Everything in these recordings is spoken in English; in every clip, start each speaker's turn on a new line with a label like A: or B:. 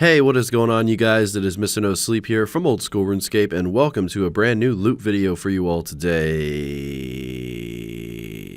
A: Hey, what is going on, you guys? It is Mr. No Sleep here from Old School RuneScape, and welcome to a brand new loot video for you all today.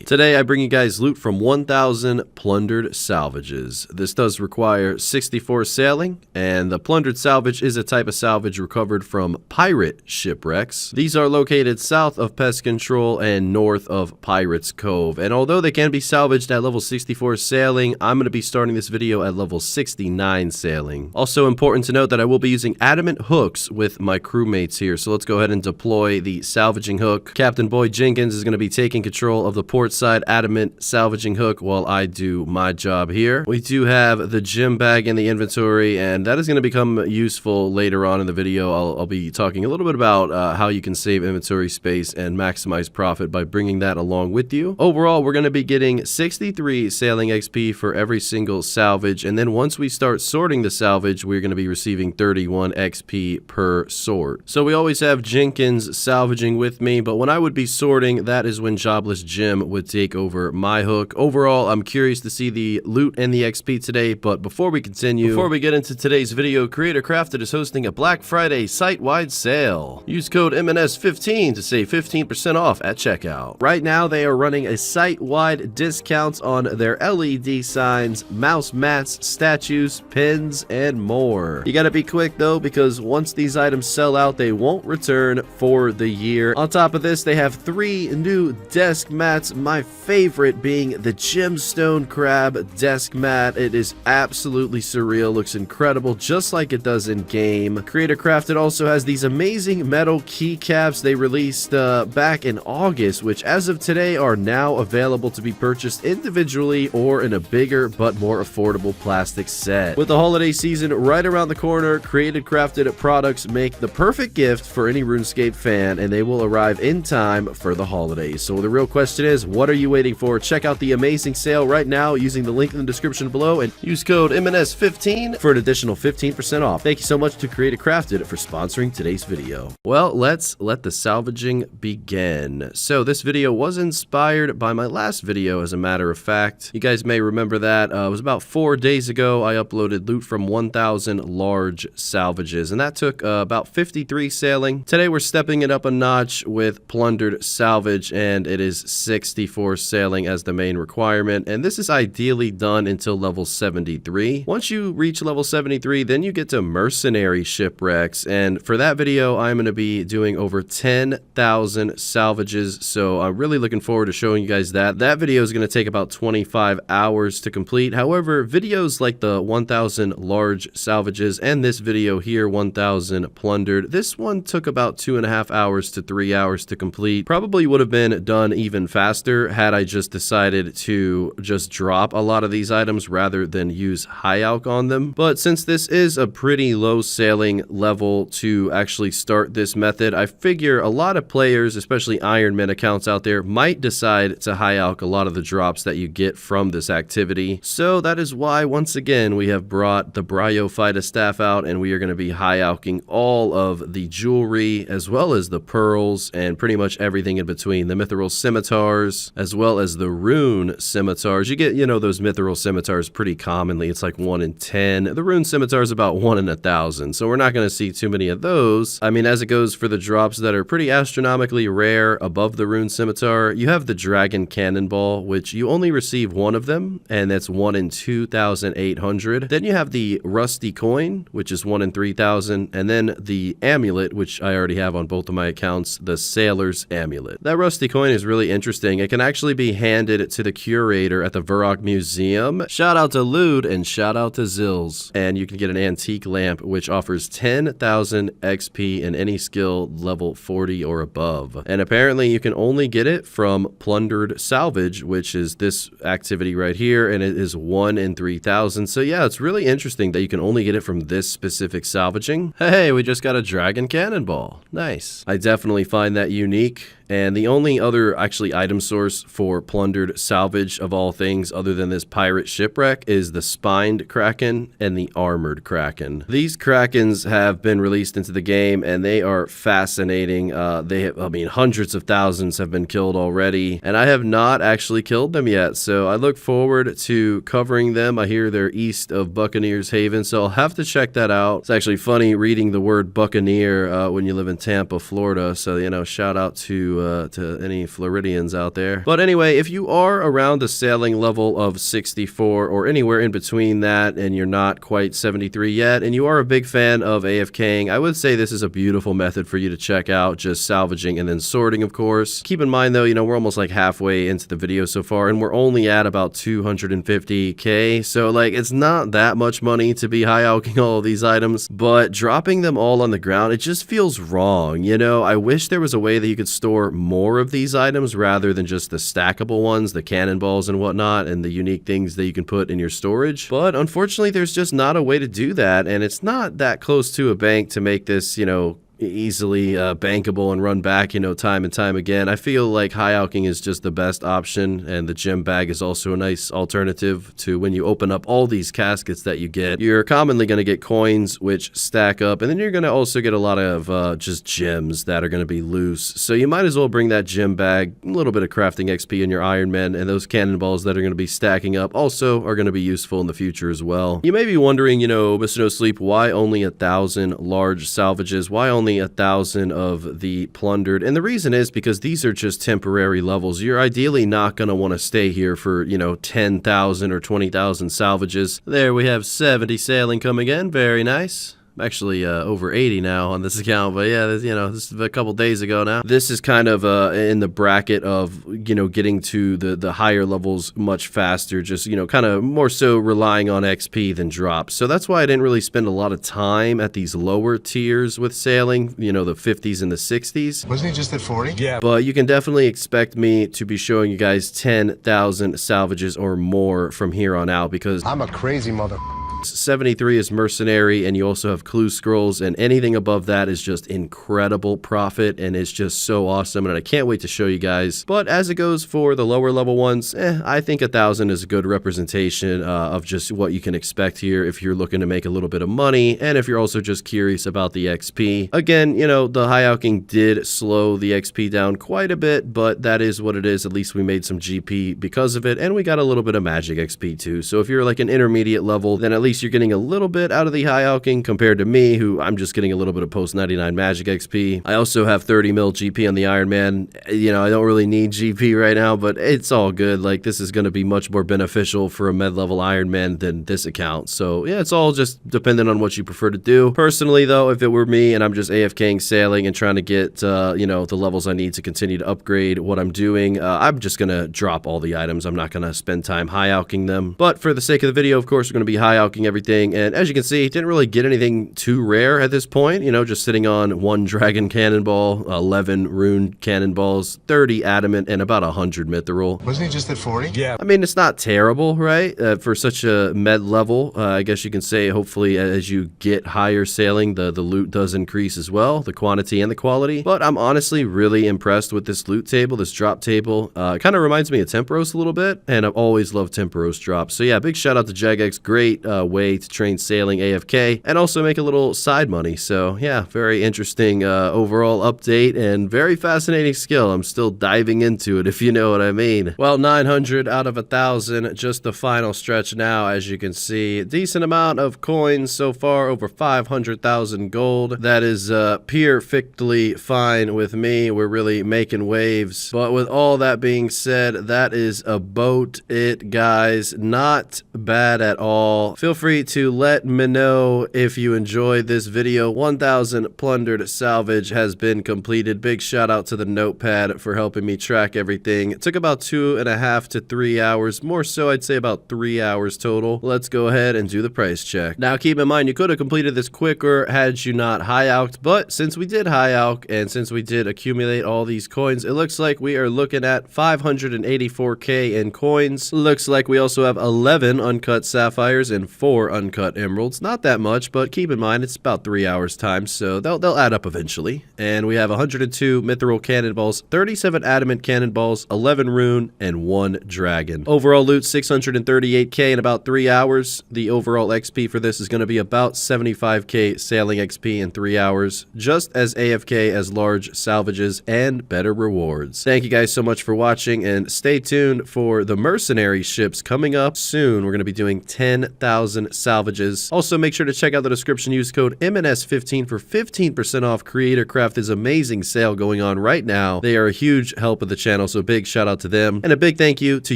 A: Today, I bring you guys loot from 1,000 Plundered Salvages. This does require 64 sailing, and the Plundered Salvage is a type of salvage recovered from pirate shipwrecks. These are located south of Pest Control and north of Pirates Cove, and although they can be salvaged at level 64 sailing, I'm going to be starting this video at level 69 sailing. Also important to note that I will be using adamant hooks with my crewmates here, so let's go ahead and deploy the salvaging hook. Captain Boyd Jenkins is going to be taking control of the port side adamant salvaging hook while I do my job here. We do have the gym bag in the inventory, and that is going to become useful later on in the video. I'll be talking a little bit about how you can save inventory space and maximize profit by bringing that along with you. Overall, we're going to be getting 63 sailing XP for every single salvage, and then once we start sorting the salvage, we're going to be receiving 31 XP per sort. So we always have Jenkins salvaging with me, but when I would be sorting, that is when Jobless Jim would take over my hook. Overall, I'm curious to see the loot and the XP today, but before we continue, before we get into today's video, Creator Crafted is hosting a Black Friday site-wide sale. Use code MNS15 to save 15% off at checkout. Right now, they are running a site-wide discount on their LED signs, mouse mats, statues, pins, and more. You gotta be quick though, because once these items sell out, they won't return for the year. On top of this, they have 3 new desk mats, my favorite being the Gemstone Crab desk mat. It is absolutely surreal, looks incredible just like it does in game. Creator Crafted also has these amazing metal keycaps they released back in August, which as of today are now available to be purchased individually or in a bigger but more affordable plastic set. With the holiday season right around the corner, Created Crafted products make the perfect gift for any RuneScape fan, and they will arrive in time for the holidays. So the real question is, what are you waiting for? Check out the amazing sale right now using the link in the description below and use code MNS15 for an additional 15% off. Thank you so much to Created Crafted for sponsoring today's video. Well, let's let the salvaging begin. So this video was inspired by my last video, as a matter of fact. You guys may remember that. It was about 4 days ago. I uploaded loot from 1,000 large salvages, and that took about 53 sailing. Today we're stepping it up a notch with Plundered Salvage, and it is 64 sailing as the main requirement, and this is ideally done until level 73. Once you reach level 73, then you get to mercenary shipwrecks, and for that video I'm going to be doing over 10,000 salvages, so I'm really looking forward to showing you guys that. That video is going to take about 25 hours to complete. However, videos like the 1,000 large salvages and this video here, 1,000 plundered, this one took about 2.5 hours to 3 hours to complete. Probably would have been done even faster had I just decided to just drop a lot of these items rather than use high alch on them. But since this is a pretty low sailing level to actually start this method, I figure a lot of players, especially Ironman accounts out there, might decide to high alch a lot of the drops that you get from this activity. So that is why once again we have brought the Bryophyta staff out, and we are going to be high alching all of the jewelry as well as the pearls and pretty much everything in between. The mithril scimitars as well as the rune scimitars. You get, you know, those mithril scimitars pretty commonly. It's like 1 in 10. The rune scimitar is about 1 in 1,000. So we're not going to see too many of those. I mean, as it goes for the drops that are pretty astronomically rare above the rune scimitar, you have the dragon cannonball, which you only receive 1 of them, and that's 1 in 2,800. Then you have the rusty coin, which is 1 in 3,000, and then the amulet, which I already have on both of my accounts, the sailor's amulet. That rusty coin is really interesting. It can actually be handed to the curator at the Varrock Museum. Shout out to Lude and shout out to Zills. And you can get an antique lamp, which offers 10,000 XP in any skill level 40 or above. And apparently you can only get it from Plundered Salvage, which is this activity right here, and it is 1 in 3,000. So yeah, it's really interesting that you can only get it from this specific salvaging. Hey, we just got a dragon cannonball. Nice. I definitely find that unique. And the only other actually item source for plundered salvage of all things other than this pirate shipwreck is the spined kraken and the armored kraken. These krakens have been released into the game and they are fascinating. Hundreds of thousands have been killed already, and I have not actually killed them yet, so I look forward to covering them. I hear they're east of Buccaneers Haven, so I'll have to check that out. It's actually funny reading the word Buccaneer when you live in Tampa, Florida, so you know, shout out to any Floridians out there. But anyway, if you are around the sailing level of 64 or anywhere in between that and you're not quite 73 yet and you are a big fan of AFKing, I would say this is a beautiful method for you to check out, just salvaging and then sorting, of course. Keep in mind though, you know, we're almost like halfway into the video so far and we're only at about 250k, so like it's not that much money to be high-alking all of these items, but dropping them all on the ground, it just feels wrong, you know? I wish there was a way that you could store more of these items rather than just the stackable ones, the cannonballs and whatnot, and the unique things that you can put in your storage, but unfortunately there's just not a way to do that, and it's not that close to a bank to make this, you know, easily bankable and run back, you know, time and time again. I feel like high-alking is just the best option, and the gem bag is also a nice alternative to when you open up all these caskets that you get. You're commonly going to get coins which stack up, and then you're going to also get a lot of just gems that are going to be loose. So you might as well bring that gem bag, a little bit of crafting XP in your Iron Man, and those cannonballs that are going to be stacking up also are going to be useful in the future as well. You may be wondering, you know, Mr. No Sleep, why only 1,000 large salvages? Why only 1,000 of the plundered? And the reason is because these are just temporary levels. You're ideally not going to want to stay here for, you know, 10,000 or 20,000 salvages. There we have 70 sailing coming in. Very nice. Actually over 80 now on this account, but yeah, you know, this is a couple days ago now. This is kind of in the bracket of, you know, getting to the higher levels much faster, just, you know, kind of more so relying on XP than drops. So that's why I didn't really spend a lot of time at these lower tiers with sailing, you know, the 50s and the 60s.
B: Wasn't he just at 40?
A: Yeah. But you can definitely expect me to be showing you guys 10,000 salvages or more from here on out, because
B: I'm a crazy mother.
A: 73 is mercenary, and you also have clue scrolls, and anything above that is just incredible profit, and it's just so awesome, and I can't wait to show you guys. But as it goes for the lower level ones, I think 1,000 is a good representation of just what you can expect here if you're looking to make a little bit of money, and if you're also just curious about the XP. Again, you know, the high-alking did slow the XP down quite a bit, but that is what it is. At least we made some GP because of it, and we got a little bit of magic XP too. So if you're like an intermediate level, then at least you're getting a little bit out of the high-alking compared to me, who I'm just getting a little bit of post 99 magic XP. I also have 30 mil GP on the Iron Man. You know, I don't really need GP right now, but it's all good. Like, this is going to be much more beneficial for a med-level Iron Man than this account. So yeah, it's all just dependent on what you prefer to do. Personally though, if it were me and I'm just AFKing sailing and trying to get, you know, the levels I need to continue to upgrade what I'm doing, I'm just going to drop all the items. I'm not going to spend time high-alking them. But for the sake of the video, of course, we're going to be high-alking everything, and as you can see, didn't really get anything too rare at this point, you know, just sitting on 1 dragon cannonball, 11 rune cannonballs, 30 adamant, and about 100 mithril.
B: Wasn't he just at 40?
A: Yeah. I mean, it's not terrible, right? For such a med level, I guess you can say, hopefully as you get higher sailing, the loot does increase as well, the quantity and the quality. But I'm honestly really impressed with this loot table, this drop table. It kind of reminds me of Temperos a little bit, and I've always loved Temperos drops. So yeah, big shout out to jagex. Great way to train sailing AFK and also make a little side money. So yeah, very interesting overall update and very fascinating skill. I'm still diving into it, if you know what I mean. Well, 900 out of 1,000, just the final stretch now. As you can see, decent amount of coins so far, over 500,000 gold. That is perfectly fine with me. We're really making waves. But with all that being said, that is about it, guys. Not bad at all. Feel free to let me know if you enjoyed this video. 1,000 plundered salvage has been completed. Big shout out to the notepad for helping me track everything. It took about 2.5 to 3 hours, more so I'd say about 3 hours total. Let's go ahead and do the price check. Now keep in mind, you could have completed this quicker had you not high-alked, but since we did high-alk and since we did accumulate all these coins, it looks like we are looking at 584k in coins. Looks like we also have 11 uncut sapphires and 4 4 uncut emeralds. Not that much, but keep in mind it's about 3 hours time, so they'll add up eventually. And we have 102 mithril cannonballs, 37 adamant cannonballs, 11 rune, and 1 dragon. Overall loot 638k in about 3 hours. The overall XP for this is going to be about 75k sailing XP in 3 hours, just as AFK as large salvages and better rewards. Thank you guys so much for watching, and stay tuned for the mercenary ships coming up soon. We're going to be doing 10,000 salvages. Also, make sure to check out the description. Use code MNS15 for 15% off Creator Craft's amazing sale going on right now. They are a huge help of the channel, so big shout out to them. And a big thank you to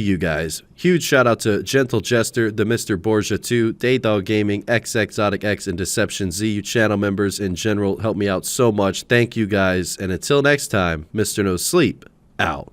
A: you guys. Huge shout out to Gentle Jester, the Mr. Borgia 2, DaeDogGaming, xXzoticx, and DeceptionZ. You channel members in general help me out so much. Thank you guys. And until next time, Mr. No Sleep, out.